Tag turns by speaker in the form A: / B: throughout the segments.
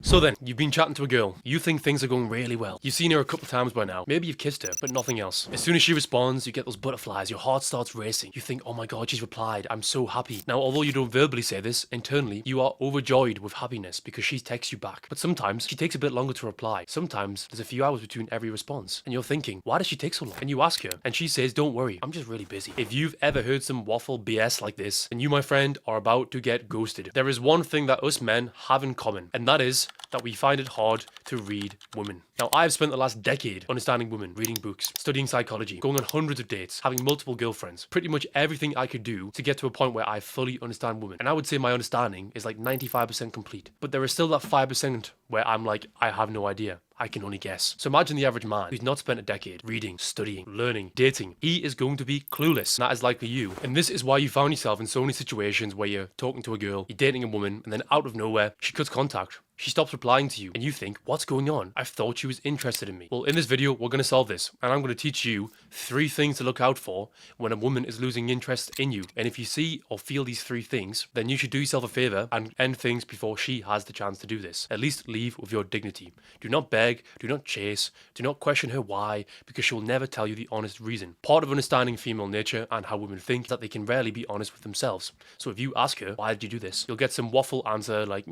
A: So then, you've been chatting to a girl. You think things are going really well. You've seen her a couple of times by now. Maybe you've kissed her, but nothing else. As soon as she responds, you get those butterflies. Your heart starts racing. You think, oh my god, she's replied. I'm so happy. Now, although you don't verbally say this, internally, you are overjoyed with happiness because she texts you back. But sometimes, she takes a bit longer to reply. Sometimes, there's a few hours between every response. And you're thinking, why does she take so long? And you ask her, and she says, don't worry, I'm just really busy. If you've ever heard some waffle BS like this, then you, my friend, are about to get ghosted. There is one thing that us men have in common, and that is that we find it hard to read women. Now, I've spent the last decade understanding women, reading books, studying psychology, going on hundreds of dates, having multiple girlfriends, pretty much everything I could do to get to a point where I fully understand women. And I would say my understanding is like 95% complete. But there is still that 5% where I'm like, I have no idea. I can only guess. So imagine the average man who's not spent a decade reading, studying, learning, dating. He is going to be clueless. And that is likely you. And this is why you found yourself in so many situations where you're talking to a girl, you're dating a woman, and then out of nowhere, she cuts contact. She stops replying to you, and you think, what's going on? I thought she was interested in me. Well, in this video, we're going to solve this, and I'm going to teach you 3 things to look out for when a woman is losing interest in you. And if you see or feel these 3 things, then you should do yourself a favor and end things before she has the chance to do this. At least leave with your dignity. Do not beg, do not chase, do not question her why, because she will never tell you the honest reason. Part of understanding female nature and how women think is that they can rarely be honest with themselves. So if you ask her, why did you do this? You'll get some waffle answer like,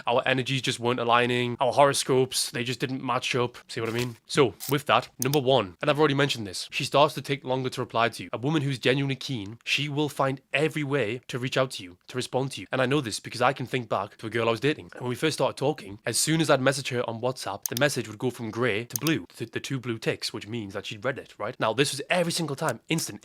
A: our energies just weren't aligning, our horoscopes, they just didn't match up. See what I mean? So with that, number 1, and I've already mentioned this, she starts to take longer to reply to you. A woman who's genuinely keen, she will find every way to reach out to you, to respond to you. And I know this because I can think back to a girl I was dating. And when we first started talking, as soon as I'd message her on WhatsApp, the message would go from grey to blue, to the 2 blue ticks, which means that she'd read it, right? Now this was every single time, instant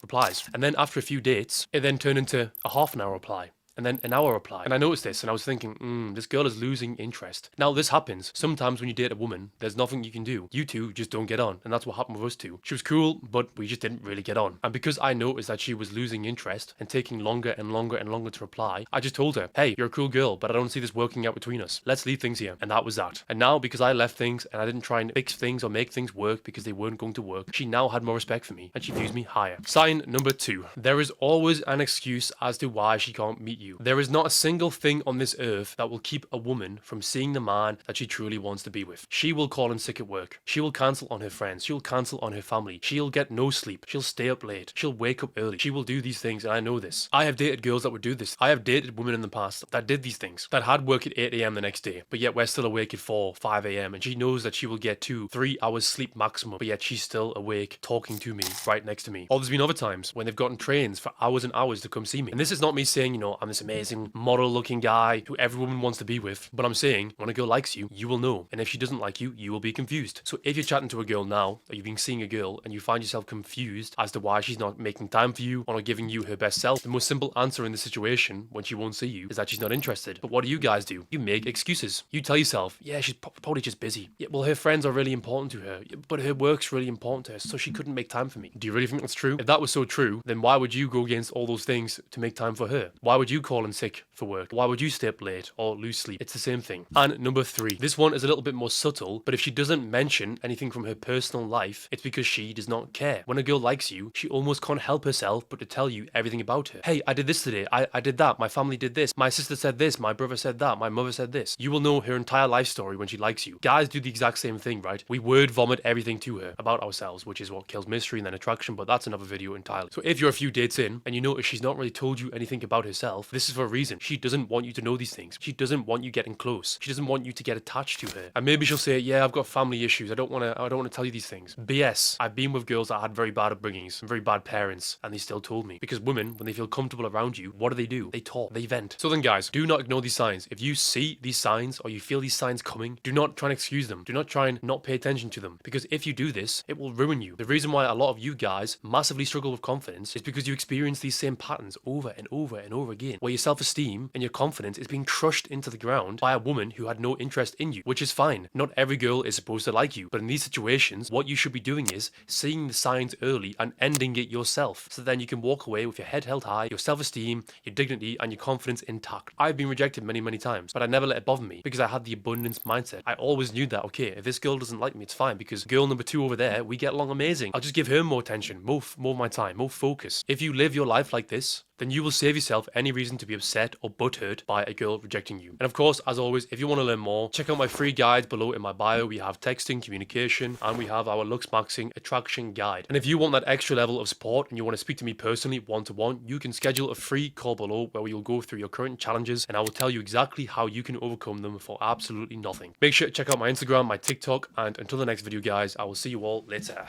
A: replies. And then after a few dates, it then turned into a half an hour reply. And then an hour reply. And I noticed this and I was thinking, this girl is losing interest. Now this happens. Sometimes when you date a woman, there's nothing you can do. You two just don't get on. And that's what happened with us two. She was cool, but we just didn't really get on. And because I noticed that she was losing interest and taking longer and longer and longer to reply, I just told her, hey, you're a cool girl, but I don't see this working out between us. Let's leave things here. And that was that. And now because I left things and I didn't try and fix things or make things work because they weren't going to work, she now had more respect for me and she views me higher. Sign number 2. There is always an excuse as to why she can't meet you. There is not a single thing on this earth that will keep a woman from seeing the man that she truly wants to be with. She will call in sick at work. She will cancel on her friends. She'll cancel on her family. She'll get no sleep. She'll stay up late. She'll wake up early. She will do these things, and I know this. I have dated girls that would do this. I have dated women in the past that did these things, that had work at 8 a.m. the next day, but yet we're still awake at 4, 5 a.m. and she knows that she will get 2, 3 hours sleep maximum, but yet she's still awake talking to me right next to me. Or there's been other times when they've gotten trains for hours and hours to come see me. And this is not me saying, I'm this amazing model looking guy who every woman wants to be with, but I'm saying when a girl likes you, you will know, and if she doesn't like you, you will be confused. So if you're chatting to a girl now, or you've been seeing a girl and you find yourself confused as to why she's not making time for you or not giving you her best self, the most simple answer in the situation when she won't see you is that she's not interested. But what do? You make excuses. You tell yourself, yeah, she's probably just busy. Yeah, well, her friends are really important to her, but her work's really important to her, so she couldn't make time for me. Do you really think that's true? If that was so true, then why would you go against all those things to make time for her? Why would you call in sick for work? Why would you stay up late or lose sleep? It's the same thing. And number 3, this one is a little bit more subtle, but if she doesn't mention anything from her personal life, it's because she does not care. When a girl likes you, she almost can't help herself but to tell you everything about her. Hey, I did this today. I did that. My family did this. My sister said this. My brother said that. My mother said this. You will know her entire life story when she likes you. Guys do the exact same thing, right? We word vomit everything to her about ourselves, which is what kills mystery and then attraction, but that's another video entirely. So if you're a few dates in and you notice she's not really told you anything about herself, this is for a reason. She doesn't want you to know these things. She doesn't want you getting close. She doesn't want you to get attached to her. And maybe she'll say, yeah, I've got family issues. I don't want to tell you these things. BS. I've been with girls that had very bad upbringings and very bad parents, and they still told me. Because women, when they feel comfortable around you, what do? They talk. They vent. So then guys, do not ignore these signs. If you see these signs or you feel these signs coming, do not try and excuse them. Do not try and not pay attention to them. Because if you do this, it will ruin you. The reason why a lot of you guys massively struggle with confidence is because you experience these same patterns over and over and over again, where your self-esteem and your confidence is being crushed into the ground by a woman who had no interest in you, which is fine. Not every girl is supposed to like you, but in these situations, what you should be doing is seeing the signs early and ending it yourself, so then you can walk away with your head held high, your self-esteem, your dignity, and your confidence intact. I've been rejected many times, but I never let it bother me because I had the abundance mindset. I always knew that, okay, if this girl doesn't like me, it's fine, because girl number 2 over there, we get along amazing. I'll just give her more attention, more of my time, more focus. If you live your life like this, then you will save yourself any reason to be upset or butthurt by a girl rejecting you. And of course, as always, if you want to learn more, check out my free guides below in my bio. We have texting, communication, and we have our looks maxing attraction guide. And if you want that extra level of support and you want to speak to me personally one-to-one, you can schedule a free call below where we will go through your current challenges and I will tell you exactly how you can overcome them for absolutely nothing. Make sure to check out my Instagram, my TikTok, and until the next video guys, I will see you all later.